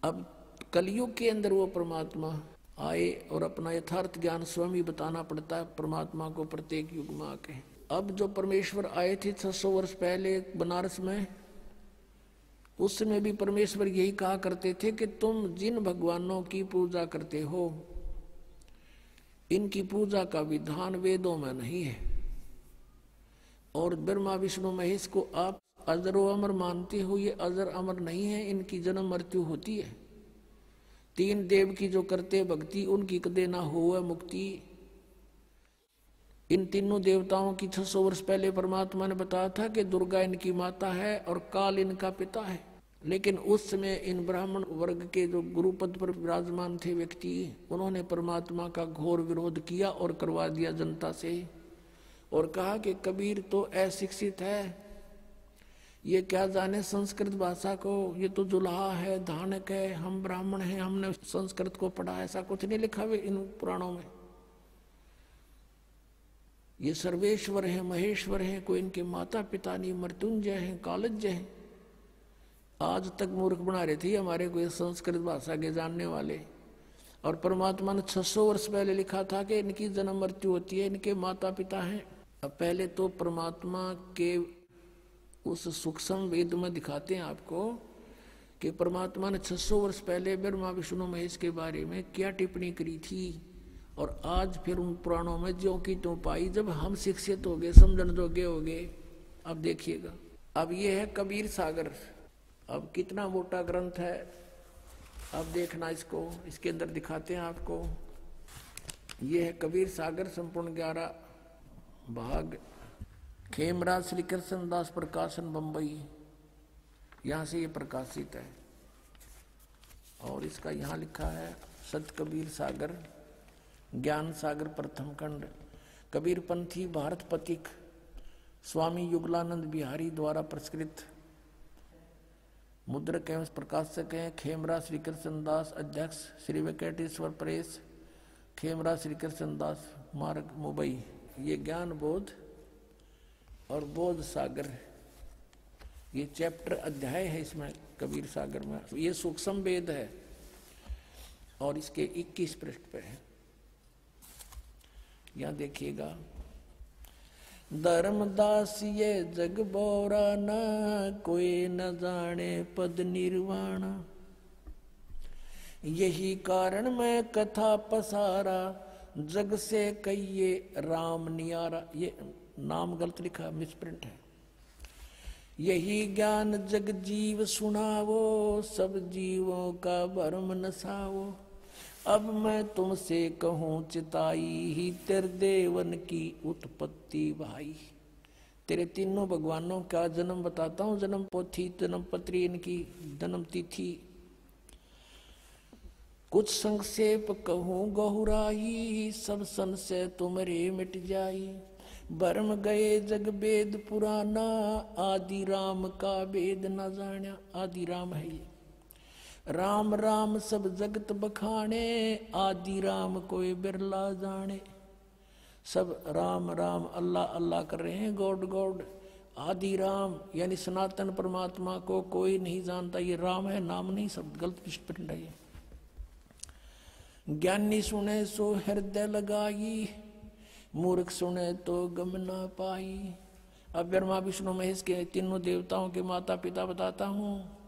अब कलयुग के अंदर वो परमात्मा आए और अपना यथार्थ ज्ञान स्वयं ही बताना पड़ता है परमात्मा को प्रत्येक युग में आके। अब जो परमेश्वर आए थे 600 वर्ष पहले बनारस में, उस समय भी परमेश्वर यही कहा करते थे कि तुम जिन भगवानों की पूजा करते हो इनकी पूजा का विधान वेदों में नहीं है, और ब्रह्मा विष्णु महेश को आप अजरो अमर मानते हो, ये अजर अमर नहीं है, इनकी जन्म मृत्यु होती है। तीन देव की जो करते भक्ति उनकी कदे ना हो मुक्ति। इन तीनों देवताओं की 600 वर्ष पहले परमात्मा ने बताया था कि दुर्गा इनकी माता है और काल इनका पिता है। लेकिन उस समय इन ब्राह्मण वर्ग के जो गुरुपद पर विराजमान थे व्यक्ति, उन्होंने परमात्मा का घोर विरोध किया और करवा दिया जनता से, और कहा कि कबीर तो अशिक्षित है, ये क्या जाने संस्कृत भाषा को, ये तो जुलाहा है, धानक है, हम ब्राह्मण हैं, हमने संस्कृत को पढ़ा। ऐसा कुछ नहीं लिखा हुआ इन पुराणों में। ये सर्वेश्वर हैं, महेश्वर हैं, कोई इनके माता पिता नहीं, मृत्युंजय हैं, कालज्य हैं। आज तक मूर्ख बना रहे थे हमारे कोई संस्कृत भाषा के जानने वाले। और परमात्मा ने 600 वर्ष पहले लिखा था कि इनकी जन्म मृत्यु होती है, इनके माता पिता हैं। अब पहले तो परमात्मा के उस सूक्ष्म वेद में दिखाते हैं आपको कि परमात्मा ने 600 वर्ष पहले ब्रह्मा विष्णु महेश के बारे में क्या टिप्पणी करी थी, और आज फिर उन पुराणों में ज्यों की त्यों पाई। जब हम शिक्षित हो गए, समझन जोगे हो गए, अब देखिएगा। अब ये है कबीर सागर। अब कितना मोटा ग्रंथ है, अब देखना इसको, इसके अंदर दिखाते हैं आपको। ये है कबीर सागर, संपूर्ण 11 भाग, खेमराज श्री कृष्ण दास प्रकाशन बंबई, यहाँ से ये प्रकाशित है। और इसका यहाँ लिखा है सत कबीर सागर, ज्ञान सागर प्रथम खंड, कबीर पंथी भारत पथिक, स्वामी युगलानंद बिहारी द्वारा प्रस्कृत। मुद्रक एवं प्रकाशक हैं खेमराज श्री कृष्ण दास, अध्यक्ष श्री वेंकटेश्वर प्रेस, खेमराज श्री कृष्ण दास मार्ग मुंबई। ये ज्ञान बोध और बोध सागर, ये चैप्टर अध्याय है इसमें कबीर सागर में। ये सूक्ष्म वेद है और इसके 21 पृष्ठ पे है। यहां देखिएगा, धर्मदास ये जग बोरा न कोई न जाने पद निर्वाण, यही कारण मैं कथा पसारा जग से कहिए राम नियारा। ये नाम गलत लिखा, मिसप्रिंट है। यही ज्ञान जग जीव सुनावो, सब जीवों का भरम नसावो। अब मैं तुमसे कहूँ चिताई ही तेरे देवन की उत्पत्ति भाई। तेरे तीनों भगवानों का जन्म बताता हूँ, जन्म पोथी, जन्म पत्री, इनकी जन्म तिथि। कुछ संक्षेप कहूँ गहुराई, सब संशय तुमरे मिट जाई। भरम गए जग वेद पुराना, आदि राम का वेद न जाना। आदि राम है ये, राम राम सब जगत बखाने, आदि राम कोई बिरला जाने। सब राम राम अल्लाह अल्लाह कर रहे हैं, गॉड गॉड। आदि राम यानी सनातन परमात्मा को कोई नहीं जानता। ये राम है, नाम नहीं, सब गलत विस्फोट है। ये ज्ञानी सुने सो हृदय लगाई, मूर्ख सुने तो गम ना पाई। अब ब्रह्मा विष्णु महेश के तीनों देवताओं के माता पिता बताता हूँ।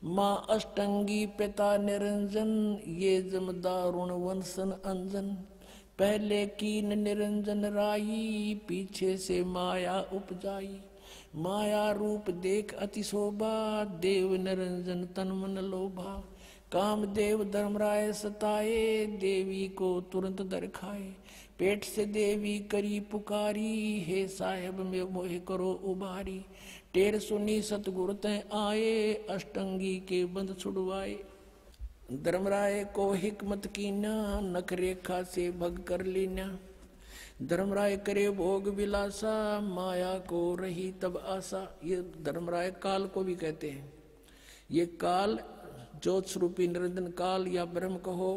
माँ अष्टंगी पिता निरंजन, ये जमदारुण वंशन अंजन। पहले कीन निरंजन राई, पीछे से माया उपजाई। माया रूप देख अति शोभा, देव निरंजन तन मन लोभा। काम देव धर्मराय सताए, देवी को तुरंत दर खाए। पेट से देवी करी पुकारी, हे साहेब में मोह करो उबारी। टेर सुनी सतगुरु तय आए, अष्टंगी के बंध छुड़वाए। धर्मराय को हिकमत कीना, नख रेखा से भग कर लीना। धर्मराय करे भोग विलासा, माया को रही तब आशा। ये धर्मराय काल को भी कहते हैं। ये काल ज्योत स्वरूपी निरंजन काल या ब्रह्म कहो,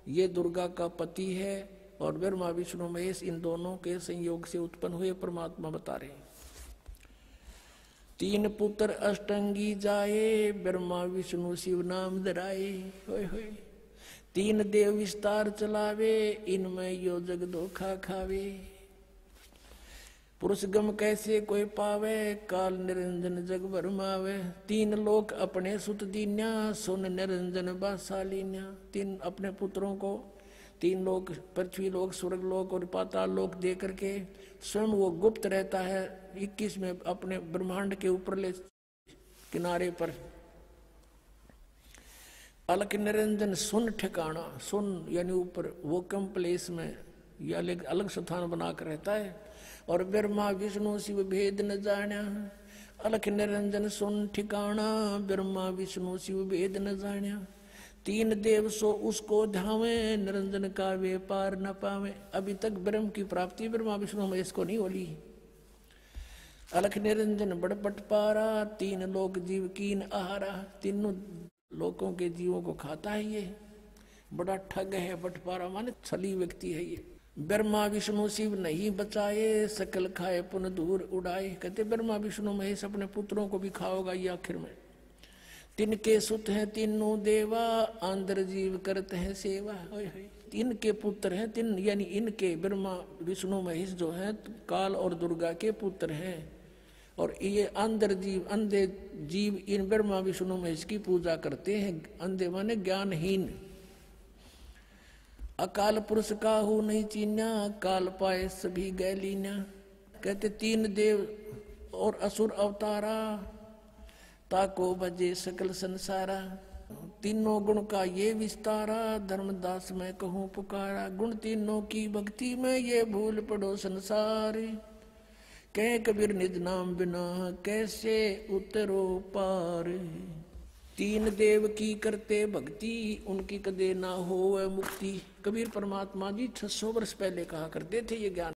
ये दुर्गा का पति है और ब्रह्मा विष्णु महेश इन दोनों के संयोग से उत्पन्न हुए परमात्मा बता रहे हैं। तीन पुत्र अष्टंगी जाए, ब्रह्मा विष्णु शिव नाम धराए। होय होय। तीन देव विस्तार चलावे, इनमें यो जग धोखा खावे। पुरुष गम कैसे कोई पावे, काल निरंजन जग भरमावे। तीन लोक अपने सुत दीन्या, सुन निरंजन बासालीन्या। तीन अपने पुत्रों को तीन लोक, पृथ्वी लोक, स्वर्ग लोक और पाताल लोक दे करके स्वयं वो गुप्त रहता है 21 में अपने ब्रह्मांड के ऊपरले किनारे पर। अलख निरंजन सुन ठिकाना, सुन यानी ऊपर वो कम प्लेस में या अलग स्थान बनाकर रहता है। और ब्रह्मा विष्णु शिव भेद न जाना, अलख निरंजन सुन ठिकाना, ब्रह्मा विष्णु शिव भेद न जाना। तीन देव सो उसको धावे, निरंजन का वे पार न पावे। अभी तक ब्रह्म की प्राप्ति ब्रह्मा विष्णु महेश को नहीं होली। अलख निरंजन बड़पट पारा, तीन लोक जीव कीन आहारा। तीनों लोकों के जीवों को खाता है ये, बड़ा ठग है। बटपारा माने छली व्यक्ति है ये। ब्रह्मा विष्णु शिव नहीं बचाए, सकल खाए पुन दूर उड़ाए। कहते ब्रह्मा विष्णु महेश अपने पुत्रों को भी खाओगा ये आखिर में। तिनके सुत हैं तीनों देवा, आंध्र जीव करते हैं सेवा। इनके पुत्र हैं तीन, यानी इनके ब्रह्मा विष्णु महेश जो हैं काल और दुर्गा के पुत्र हैं। और ये आंध्र जीव, अंधे जीव इन ब्रह्मा विष्णु महेश की पूजा करते हैं। अंधे माने ज्ञानहीन। अकाल पुरुष का हो नहीं चीन्या, काल पाए सभी गैलीन्या। कहते तीन देव और असुर अवतारा, ताको बजे सकल संसारा। तीनों गुण का ये विस्तारा, धर्मदास मैं कहूँ पुकारा। गुण तीनों की भक्ति में ये भूल पड़ो संसार, कह कबीर निज नाम बिना कैसे उतरो पार। तीन देव की करते भक्ति, उनकी कदे ना हो मुक्ति। कबीर परमात्मा जी 600 वर्ष पहले कहा करते थे ये ज्ञान।